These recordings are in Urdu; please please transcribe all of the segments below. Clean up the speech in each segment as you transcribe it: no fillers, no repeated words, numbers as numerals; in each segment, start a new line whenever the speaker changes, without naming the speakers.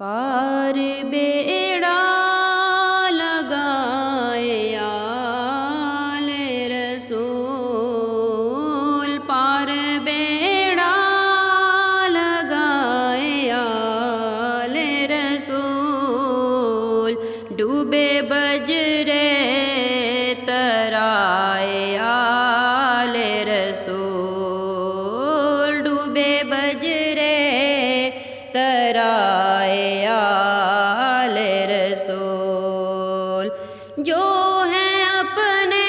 پار بیڑا لگائے آل رسول، پار بیڑا لگائے آل رسول، ڈوبے بجرے ترائے آل رسول، ڈوبے بجرے ترائے آل رسول، جو ہیں اپنے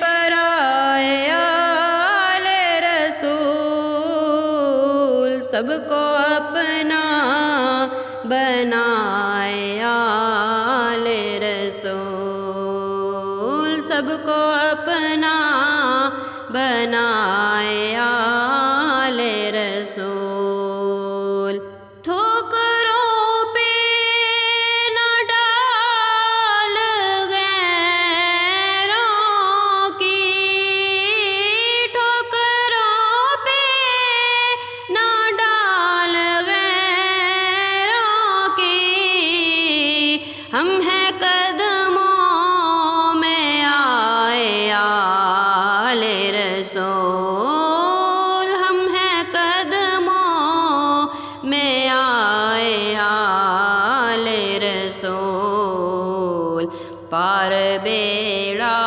پرائے آل رسول، سب کو اپنا بنائے آل رسول، سب کو اپنا بنائے آل رسول، ٹھوکروں پہ نہ ڈال غیروں کی، ٹھوکروں پہ نہ ڈال غیروں کی، ہم ہیں قدموں میں آئے آل رسول، ہم ہیں قدموں میں آئے آل رسول، پار بیڑا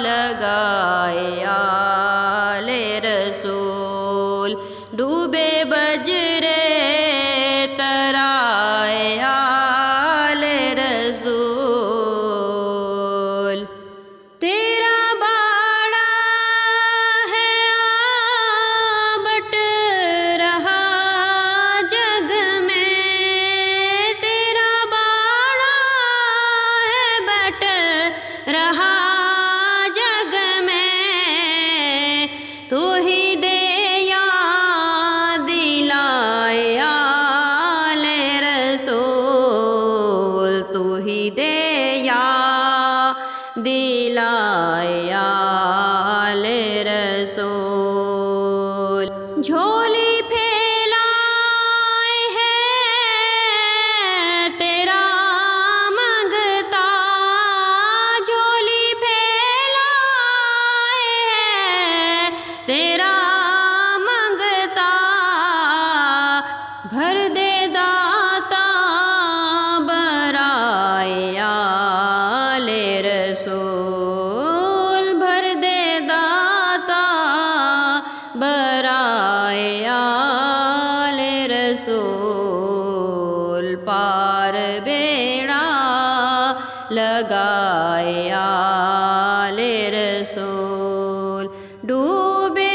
لگائے آل رسول، ڈوبے بجرے ترائے آل رسول، تیرا باڑا ہے بٹ رہا جگ میں، تیرا باڑا ہے بٹ رہا جگ میں، تو ہی دے یاد دلائے آل رسول، تو ہی دے یاد دلائے آل رسول، جھولی پھیلائے ہے تیرا منگتا، جھولی پھیلائے ہے تیرا منگتا، بھر دے داتا برائے آل رسول، بھر دے داتا برائے آل رسول، پار بیڑا لگائے آل رسول، ڈوبے